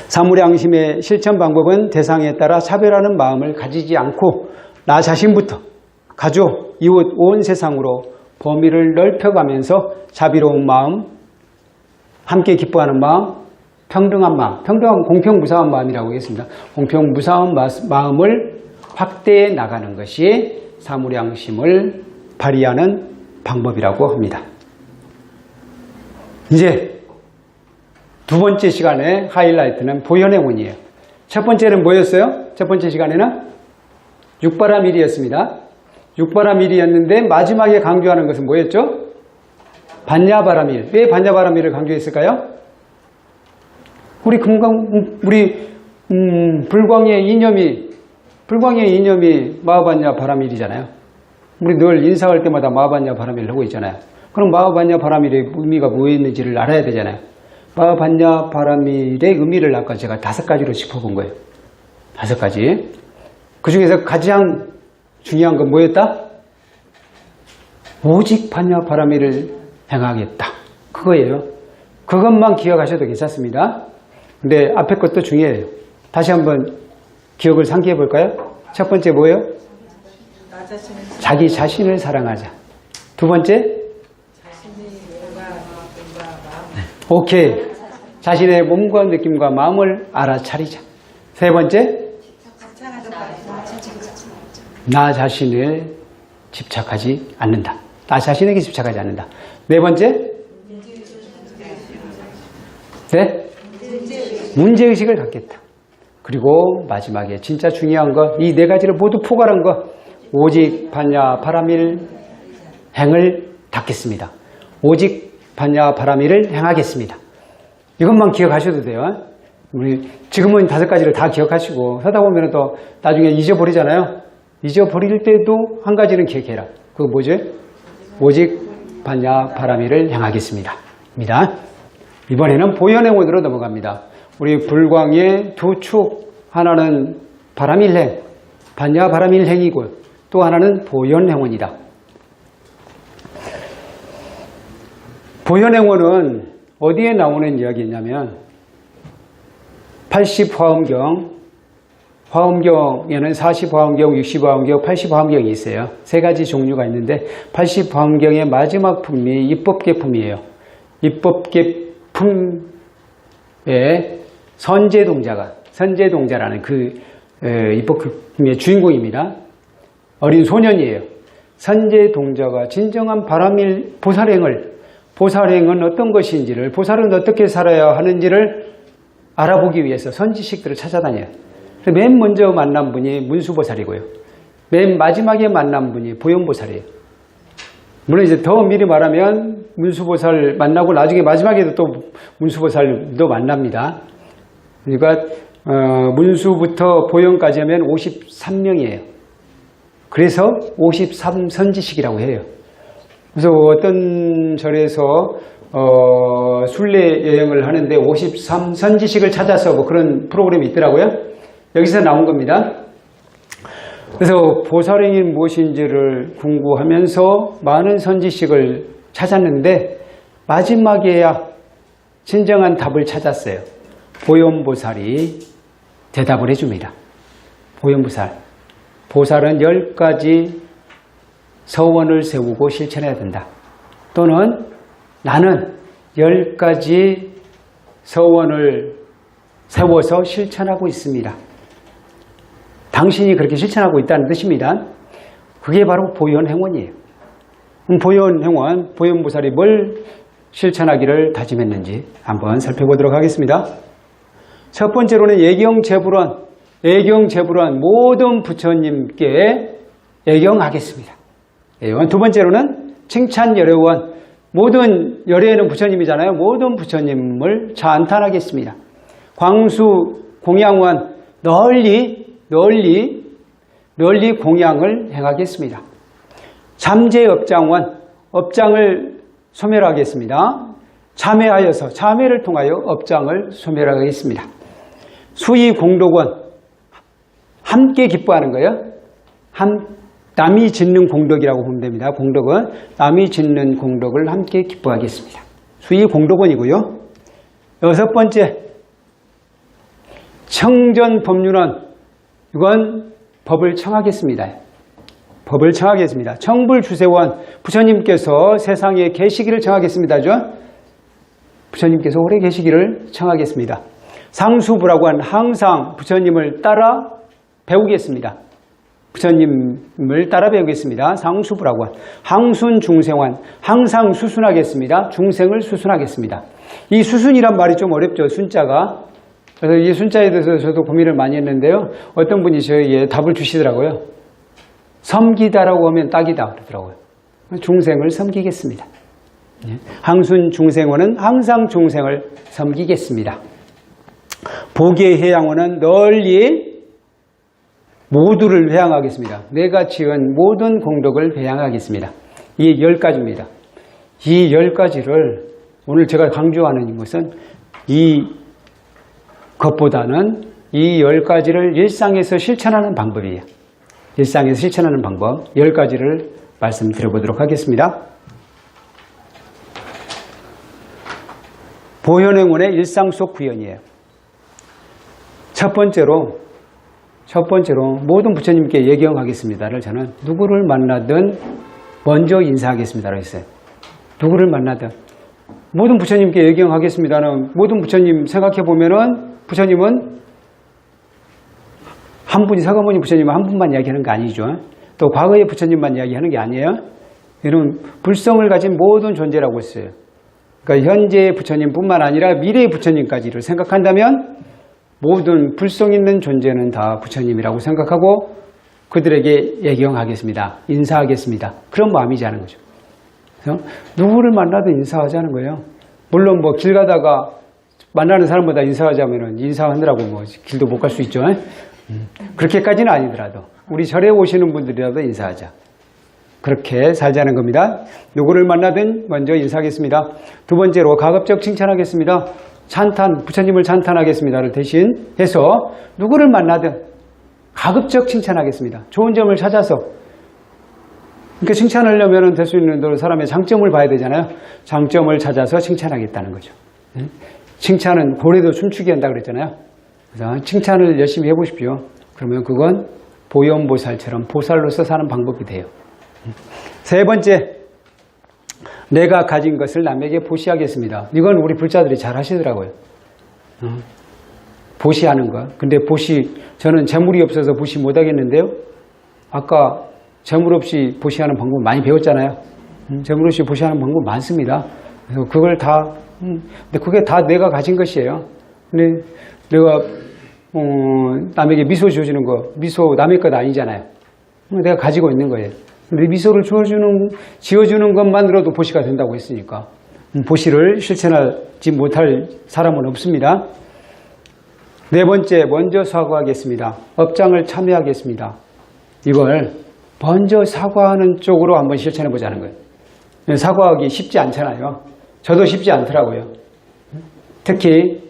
사무량심의 실천 방법은 대상에 따라 차별하는 마음을 가지지 않고 나 자신부터 가족, 이웃, 온 세상으로 범위를 넓혀가면서 자비로운 마음, 함께 기뻐하는 마음, 평등한 마음, 평등한 공평무사한 마음이라고 하겠습니다. 공평무사한 마음을 확대해 나가는 것이 사무량심을 발휘하는 방법이라고 합니다. 이제 두 번째 시간의 하이라이트는 보현행원이에요. 첫 번째는 뭐였어요? 첫 번째 시간에는 육바라밀이었습니다. 육바라밀이었는데 마지막에 강조하는 것은 뭐였죠? 반야바라밀. 왜 반야바라밀을 강조했을까요? 우리 불광의 이념이 마하반야 바라밀이잖아요. 우리 늘 인사할 때마다 마하반야 바라밀을 하고 있잖아요. 그럼 마하반야 바라밀의 의미가 뭐였는지를 알아야 되잖아요. 마하반야 바라밀의 의미를 아까 제가 5가지로 짚어본 거예요. 5가지. 그 중에서 가장 중요한 건 뭐였다? 오직 반야 바라밀을 행하겠다. 그거예요. 그것만 기억하셔도 괜찮습니다. 근데 앞에 것도 중요해요. 다시 한번 기억을 상기해 볼까요? 첫 번째 뭐예요? 자기 자신을 사랑하자. 두 번째? 오케이. 자신의 몸과 느낌과 마음을 알아차리자. 세 번째? 나 자신을 집착하지 않는다. 나 자신에게 집착하지 않는다. 네 번째? 네? 문제의식을 갖겠다. 그리고 마지막에 진짜 중요한 거, 이 네 가지를 모두 포괄한 거, 오직 반야 바라밀 행을 닦겠습니다. 오직 반야 바라밀을 행하겠습니다. 이것만 기억하셔도 돼요. 우리 지금은 5가지를 다 기억하시고 하다 보면 또 나중에 잊어버리잖아요. 잊어버릴 때도 한 가지는 기억해라. 그거 뭐지? 오직 반야 바라밀을 행하겠습니다. 입니다. 이번에는 보현행원으로 넘어갑니다. 우리 불광의 두 축, 하나는 바라밀행, 반야 바라밀행이고 또 하나는 보현행원이다. 보현행원은 어디에 나오는 이야기냐면 80화엄경, 화엄경에는 40화엄경, 60화엄경, 80화엄경이 있어요. 세 가지 종류가 있는데 80화엄경의 마지막 품이 입법계품이에요. 입법계품의 선제동자라는 그 입법계품의 주인공입니다. 어린 소년이에요. 선제동자가 진정한 바라밀 보살행은 어떤 것인지를, 보살은 어떻게 살아야 하는지를 알아보기 위해서 선지식들을 찾아다녀요. 맨 먼저 만난 분이 문수보살이고요. 맨 마지막에 만난 분이 보현보살이에요. 물론 이제 더 미리 말하면 문수보살 만나고 나중에 마지막에도 또 문수보살도 만납니다. 그러니까 문수부터 보현까지 하면 53명이에요. 그래서 53선지식이라고 해요. 그래서 어떤 절에서 순례 여행을 하는데 53선지식을 찾아서 뭐 그런 프로그램이 있더라고요. 여기서 나온 겁니다. 그래서 보살행이 무엇인지를 궁구하면서 많은 선지식을 찾았는데 마지막에야 진정한 답을 찾았어요. 보현보살이 대답을 해줍니다. 보현보살. 보살은 10가지 서원을 세우고 실천해야 된다. 또는 나는 10가지 서원을 세워서 실천하고 있습니다. 당신이 그렇게 실천하고 있다는 뜻입니다. 그게 바로 보현행원이에요. 보현행원, 보현보살이 뭘 실천하기를 다짐했는지 한번 살펴보도록 하겠습니다. 첫 번째로는 예경제불원, 모든 부처님께 예경하겠습니다. 두 번째로는 칭찬열애원, 모든 열애는 부처님이잖아요. 모든 부처님을 찬탄하겠습니다. 광수 공양원, 널리 공양을 행하겠습니다. 잠재업장원, 업장을 소멸하겠습니다. 참회하여서, 참회를 통하여 업장을 소멸하겠습니다. 수의공덕원, 함께 기뻐하는 거예요. 남이 짓는 공덕이라고 보면 됩니다. 공덕은 남이 짓는 공덕을 함께 기뻐하겠습니다. 수의공덕원이고요. 6번째, 청전법륜원, 이건 법을 청하겠습니다. 법을 청하겠습니다. 청불주세원, 부처님께서 세상에 계시기를 청하겠습니다. 부처님께서 오래 계시기를 청하겠습니다. 상수부라고한 항상 부처님을 따라 배우겠습니다. 부처님을 따라 배우겠습니다. 상수부라고한 항순중생환, 항상 수순하겠습니다. 중생을 수순하겠습니다. 이 수순이란 말이 좀 어렵죠. 순자가. 그래서 이 순자에 대해서 저도 고민을 많이 했는데요. 어떤 분이 저에게 답을 주시더라고요. 섬기다라고 하면 딱이다 그러더라고요. 중생을 섬기겠습니다. 항순중생원은 항상 중생을 섬기겠습니다. 보계회양원은 널리 모두를 회양하겠습니다. 내가 지은 모든 공덕을 회양하겠습니다. 이 10가지입니다. 이 10가지를 오늘 제가 강조하는 것은 이것보다는 이 10가지를 일상에서 실천하는 방법이에요. 일상에서 실천하는 방법 10가지를 말씀드려보도록 하겠습니다. 보현행원의 일상 속 구현이에요. 첫 번째로 모든 부처님께 예경하겠습니다를 저는 누구를 만나든 먼저 인사하겠습니다라고 했어요. 누구를 만나든 모든 부처님께 예경하겠습니다는 모든 부처님 생각해보면은 부처님은 한 분이 서가모니 부처님은 한 분만 이야기하는 거 아니죠. 또 과거의 부처님만 이야기하는 게 아니에요. 이런 불성을 가진 모든 존재라고 했어요. 그러니까 현재의 부처님뿐만 아니라 미래의 부처님까지를 생각한다면 모든 불성 있는 존재는 다 부처님이라고 생각하고 그들에게 예경하겠습니다. 인사하겠습니다. 그런 마음이지 않은 거죠. 그래서 누구를 만나도 인사하자는 거예요. 물론 뭐 길 가다가 만나는 사람보다 인사하자면은 인사하느라고 뭐 길도 못 갈 수 있죠. 그렇게까지는 아니더라도 우리 절에 오시는 분들이라도 인사하자. 그렇게 살자는 겁니다. 누구를 만나든 먼저 인사하겠습니다. 두 번째로 가급적 칭찬하겠습니다. 찬탄, 부처님을 찬탄하겠습니다를 대신해서 누구를 만나든 가급적 칭찬하겠습니다. 좋은 점을 찾아서. 그러니까 칭찬하려면 될 수 있는 대로 사람의 장점을 봐야 되잖아요. 장점을 찾아서 칭찬하겠다는 거죠. 칭찬은 고래도 춤추게 한다 그랬잖아요. 그래서 칭찬을 열심히 해보십시오. 그러면 그건 보현보살처럼 보살로서 사는 방법이 돼요. 세 번째, 내가 가진 것을 남에게 보시하겠습니다. 이건 우리 불자들이 잘 하시더라고요. 보시하는 거. 근데 저는 재물이 없어서 보시 못 하겠는데요. 아까 재물 없이 보시하는 방법 많이 배웠잖아요. 재물 없이 보시하는 방법 많습니다. 그래서 그걸 근데 그게 다 내가 가진 것이에요. 근데 내가, 남에게 미소 지어주는 거, 미소 남의 것 아니잖아요. 내가 가지고 있는 거예요. 근데 미소를 지어주는 것만으로도 보시가 된다고 했으니까. 보시를 실천하지 못할 사람은 없습니다. 네 번째, 먼저 사과하겠습니다. 업장을 참여하겠습니다. 이걸 먼저 사과하는 쪽으로 한번 실천해 보자는 거예요. 사과하기 쉽지 않잖아요. 저도 쉽지 않더라고요. 특히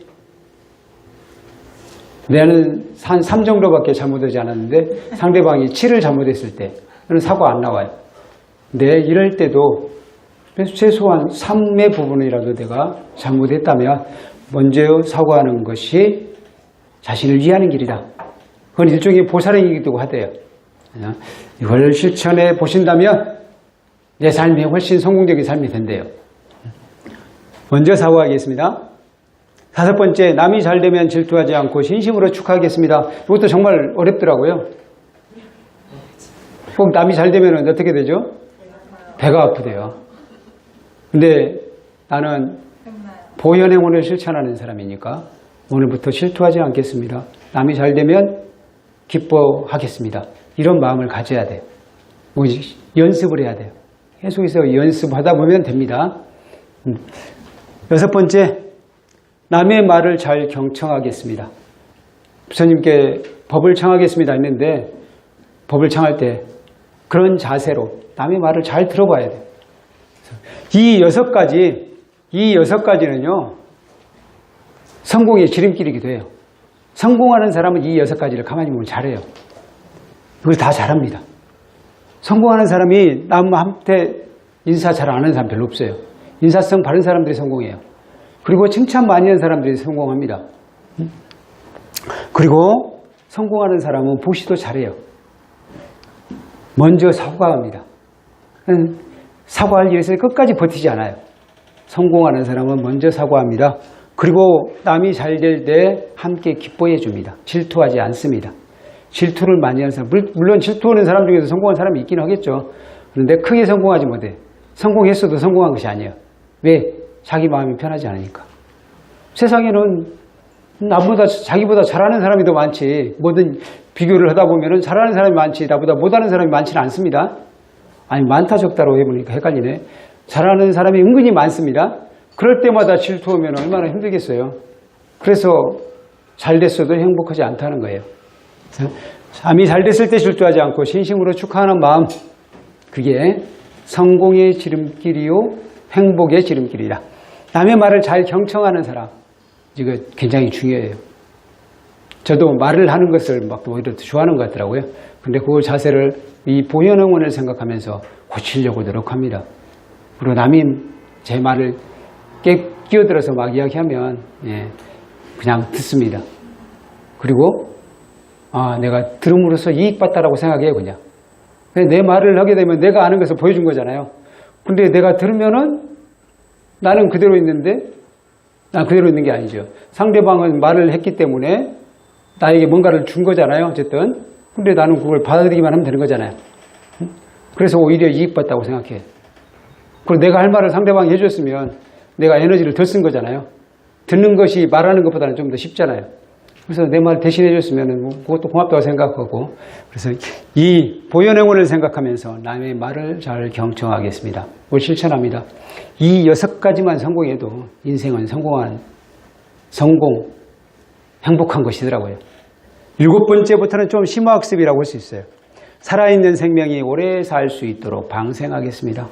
내는 한 3 정도밖에 잘못하지 않았는데 상대방이 7을 잘못했을 때 저는 사과 안 나와요. 근데 이럴 때도 최소한 3의 부분이라도 내가 잘못했다면 먼저 사과하는 것이 자신을 위하는 길이다. 그건 일종의 보살행이기도 하대요. 이걸 실천해 보신다면 내 삶이 훨씬 성공적인 삶이 된대요. 먼저 사과하겠습니다. 5번째, 남이 잘 되면 질투하지 않고 진심으로 축하하겠습니다. 이것도 정말 어렵더라고요. 꼭 남이 잘 되면 어떻게 되죠? 배가 아프대요. 근데 나는 보현행원을 실천하는 사람이니까 오늘부터 질투하지 않겠습니다. 남이 잘 되면 기뻐하겠습니다. 이런 마음을 가져야 돼요. 연습을 해야 돼요. 계속해서 연습하다 보면 됩니다. 6번째, 남의 말을 잘 경청하겠습니다. 부처님께 법을 청하겠습니다 했는데 법을 청할 때 그런 자세로 남의 말을 잘 들어봐야 돼요. 이 6가지는요 성공의 지름길이기도 해요. 성공하는 사람은 이 6가지를 가만히 보면 잘해요. 이걸 다 잘합니다. 성공하는 사람이 남한테 인사 잘 안 하는 사람 별로 없어요. 인사성 바른 사람들이 성공해요. 그리고 칭찬 많이 하는 사람들이 성공합니다. 그리고 성공하는 사람은 보시도 잘해요. 먼저 사과합니다. 사과할 일에서 끝까지 버티지 않아요. 성공하는 사람은 먼저 사과합니다. 그리고 남이 잘 될 때 함께 기뻐해 줍니다. 질투하지 않습니다. 질투를 많이 하는 사람, 물론 질투하는 사람 중에서 성공한 사람이 있긴 하겠죠. 그런데 크게 성공하지 못해. 성공했어도 성공한 것이 아니에요. 왜? 자기 마음이 편하지 않으니까. 세상에는 자기보다 잘하는 사람이 더 많지. 뭐든 비교를 하다 보면 잘하는 사람이 많지 나보다 못하는 사람이 많지는 않습니다. 아니 많다 적다로 해보니까 헷갈리네. 잘하는 사람이 은근히 많습니다. 그럴 때마다 질투하면 얼마나 힘들겠어요. 그래서 잘 됐어도 행복하지 않다는 거예요. 남이 잘 됐을 때 질투하지 않고 진심으로 축하하는 마음, 그게 성공의 지름길이요 행복의 지름길이다. 남의 말을 잘 경청하는 사람, 이거 굉장히 중요해요. 저도 말을 하는 것을 막 오히려 좋아하는 것 같더라고요. 근데 그 자세를 이 보현응원을 생각하면서 고치려고 노력합니다. 그리고 남이 제 말을 끼어들어서 막 이야기하면 그냥 듣습니다. 그리고 내가 들음으로써 이익받다라고 생각해요. 그냥 내 말을 하게 되면 내가 아는 것을 보여준 거잖아요. 근데 내가 들으면은 나는 그대로 있는데 난 그대로 있는 게 아니죠. 상대방은 말을 했기 때문에 나에게 뭔가를 준 거잖아요. 어쨌든. 근데 나는 그걸 받아들이기만 하면 되는 거잖아요. 그래서 오히려 이익받다고 생각해. 그리고 내가 할 말을 상대방이 해줬으면 내가 에너지를 더 쓴 거잖아요. 듣는 것이 말하는 것보다는 좀 더 쉽잖아요. 그래서 내 말 대신해 줬으면 뭐 그것도 고맙다고 생각하고, 그래서 이 보현행원을 생각하면서 남의 말을 잘 경청하겠습니다. 그걸 실천합니다. 이 6가지만 성공해도 인생은 성공, 행복한 것이더라고요. 7번째부터는 좀 심화학습이라고 할 수 있어요. 살아있는 생명이 오래 살 수 있도록 방생하겠습니다.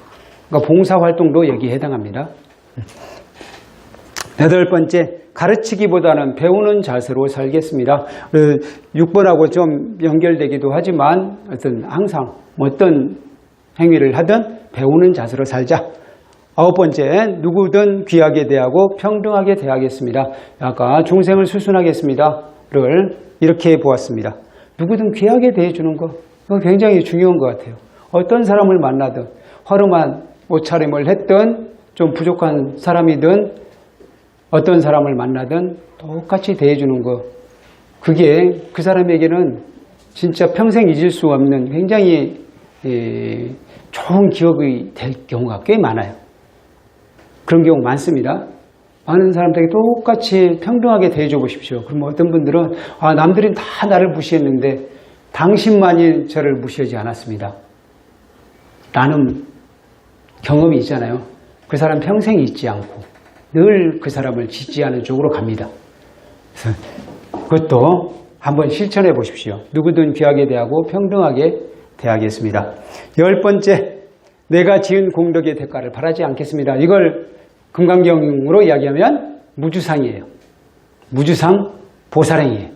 그러니까 봉사활동도 여기에 해당합니다. 8번째, 가르치기보다는 배우는 자세로 살겠습니다. 6번하고 좀 연결되기도 하지만 항상 어떤 행위를 하든 배우는 자세로 살자. 9번째, 누구든 귀하게 대하고 평등하게 대하겠습니다. 아까 중생을 수순하겠습니다를 이렇게 보았습니다. 누구든 귀하게 대해주는 거, 그거 굉장히 중요한 것 같아요. 어떤 사람을 만나든 허름한 옷차림을 했든 좀 부족한 사람이든 어떤 사람을 만나든 똑같이 대해주는 거, 그게 그 사람에게는 진짜 평생 잊을 수 없는 굉장히 좋은 기억이 될 경우가 꽤 많아요. 그런 경우 많습니다. 많은 사람들에게 똑같이 평등하게 대해줘 보십시오. 그럼 어떤 분들은 남들은 다 나를 무시했는데 당신만이 저를 무시하지 않았습니다. 라는 경험이 있잖아요. 그 사람 평생 잊지 않고 늘 그 사람을 지지하는 쪽으로 갑니다. 그래서 그것도 한번 실천해 보십시오. 누구든 귀하게 대하고 평등하게 대하겠습니다. 10번째, 내가 지은 공덕의 대가를 바라지 않겠습니다. 이걸 금강경으로 이야기하면 무주상이에요. 무주상 보살행이에요.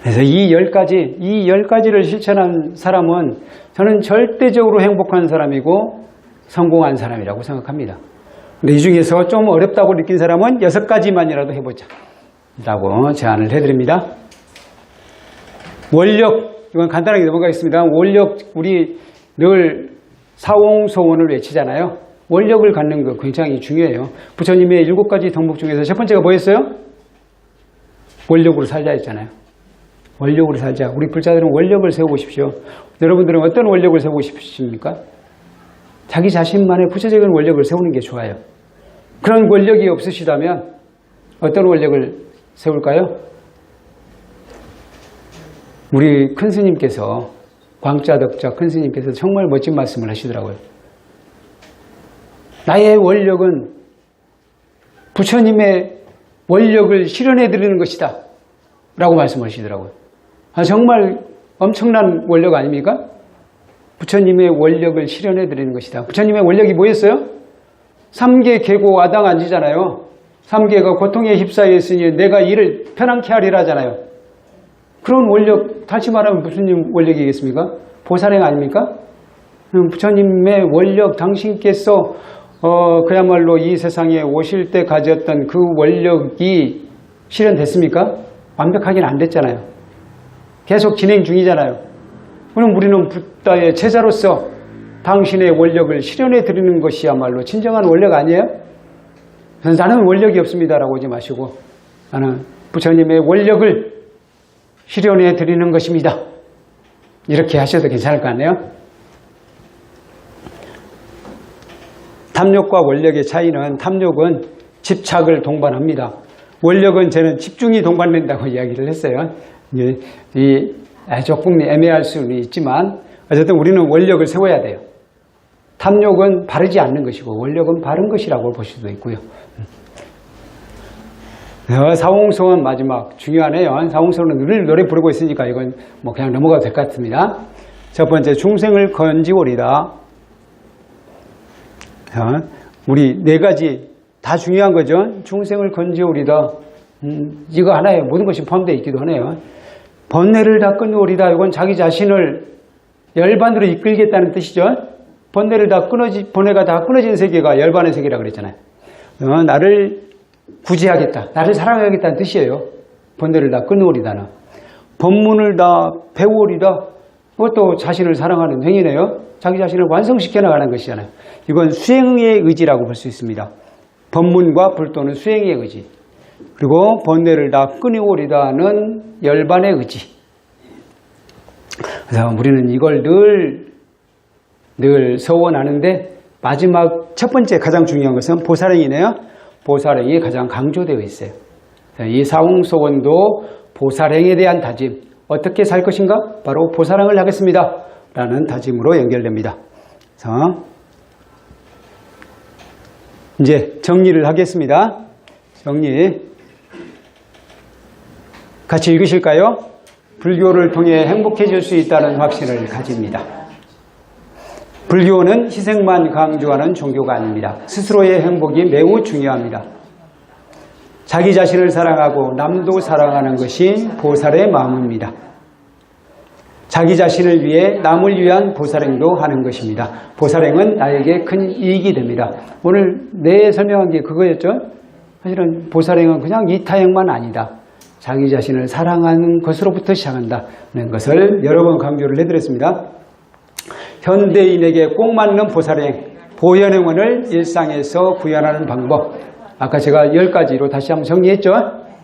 그래서 이 10가지를 실천한 사람은 저는 절대적으로 행복한 사람이고 성공한 사람이라고 생각합니다. 근데 이 중에서 좀 어렵다고 느낀 사람은 6가지만이라도 해보자 라고 제안을 해드립니다. 원력, 이건 간단하게 넘어가겠습니다. 원력, 우리 늘 사옹소원을 외치잖아요. 원력을 갖는 거 굉장히 중요해요. 부처님의 7가지 덕목 중에서 첫 번째가 뭐였어요? 원력으로 살자 했잖아요. 원력으로 살자. 우리 불자들은 원력을 세워보십시오. 여러분들은 어떤 원력을 세우고 싶으십니까? 자기 자신만의 구체적인 원력을 세우는 게 좋아요. 그런 원력이 없으시다면 어떤 원력을 세울까요? 우리 큰 스님께서, 광자덕자 큰 스님께서 정말 멋진 말씀을 하시더라고요. 나의 원력은 부처님의 원력을 실현해 드리는 것이다 라고 말씀하시더라고요. 정말 엄청난 원력 아닙니까? 부처님의 원력을 실현해 드리는 것이다. 부처님의 원력이 뭐였어요? 3계 계고 아당 앉으잖아요. 3계가 고통에 휩싸여 있으니 내가 이를 편안케 하리라 하잖아요. 그런 원력, 다시 말하면 무슨 원력이겠습니까? 보살행 아닙니까? 부처님의 원력, 당신께서 그야말로 이 세상에 오실 때 가졌던 그 원력이 실현됐습니까? 완벽하게는 안 됐잖아요. 계속 진행 중이잖아요. 그럼 우리는 붓다의 제자로서 당신의 원력을 실현해 드리는 것이야말로 진정한 원력 아니에요? 나는 원력이 없습니다라고 하지 마시고 나는 부처님의 원력을 실현해 드리는 것입니다. 이렇게 하셔도 괜찮을 것 같네요. 탐욕과 원력의 차이는, 탐욕은 집착을 동반합니다. 원력은 저는 집중이 동반된다고 이야기를 했어요. 조금 애매할 수는 있지만 어쨌든 우리는 원력을 세워야 돼요. 탐욕은 바르지 않는 것이고 원력은 바른 것이라고 볼 수도 있고요. 사옹소원 마지막 중요하네요. 사옹소원은 늘 노래 부르고 있으니까 이건 뭐 그냥 넘어가도 될 것 같습니다. 첫 번째, 중생을 건지오리다. 우리 4가지 다 중요한 거죠. 중생을 건지오리다. 이거 하나에 모든 것이 포함되어 있기도 하네요. 번뇌를 다 끊으오리다. 이건 자기 자신을 열반으로 이끌겠다는 뜻이죠. 번뇌가 다 끊어진 세계가 열반의 세계라고 그랬잖아요. 나를 구제하겠다, 나를 사랑하겠다는 뜻이에요. 번뇌를 다 끊으오리다는. 법문을 다 배우오리다. 그것도 자신을 사랑하는 행위네요. 자기 자신을 완성시켜 나가는 것이잖아요. 이건 수행의 의지라고 볼 수 있습니다. 법문과 불도는 수행의 의지. 그리고 번뇌를 다 끊어오리다는 열반의 의지. 그래서 우리는 이걸 늘 서원하는데 마지막 첫 번째 가장 중요한 것은 보살행이네요. 보살행이 가장 강조되어 있어요. 이 사웅소원도 보살행에 대한 다짐, 어떻게 살 것인가? 바로 보살행을 하겠습니다 라는 다짐으로 연결됩니다. 그래서 이제 정리를 하겠습니다. 정리 같이 읽으실까요? 불교를 통해 행복해질 수 있다는 확신을 가집니다. 불교는 희생만 강조하는 종교가 아닙니다. 스스로의 행복이 매우 중요합니다. 자기 자신을 사랑하고 남도 사랑하는 것이 보살의 마음입니다. 자기 자신을 위해 남을 위한 보살행도 하는 것입니다. 보살행은 나에게 큰 이익이 됩니다. 오늘 내 설명한 게 그거였죠? 사실은 보살행은 그냥 이타행만 아니다. 자기 자신을 사랑하는 것으로부터 시작한다는 것을 여러 번 강조를 해드렸습니다. 현대인에게 꼭 맞는 보살행, 보현행원을 일상에서 구현하는 방법. 아까 제가 10가지로 다시 한번 정리했죠?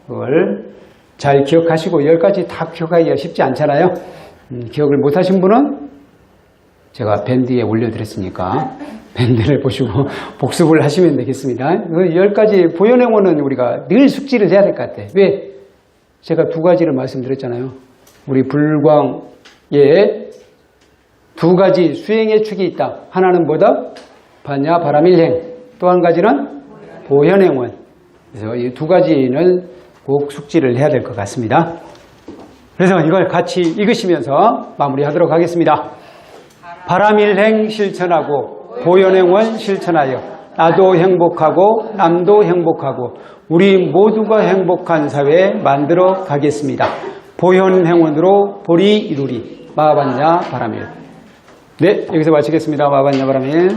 그걸 잘 기억하시고 10가지 다 기억하기가 쉽지 않잖아요. 기억을 못하신 분은 제가 밴드에 올려드렸으니까 밴드를 보시고 복습을 하시면 되겠습니다. 10가지 보현행원은 우리가 늘 숙지를 해야 될 것 같아요. 왜? 제가 2가지를 말씀드렸잖아요. 우리 불광에 2가지 수행의 축이 있다. 하나는 뭐다? 반야 바라밀행. 또 한 가지는 보현행원. 그래서 이 2가지는 꼭 숙지를 해야 될 것 같습니다. 그래서 이걸 같이 읽으시면서 마무리하도록 하겠습니다. 바라밀행 실천하고 보현행원 실천하여 나도 행복하고 남도 행복하고 우리 모두가 행복한 사회 만들어 가겠습니다. 보현행원으로 보리 이루리. 마하반야 바라밀. 네, 여기서 마치겠습니다. 마하반야 바라밀.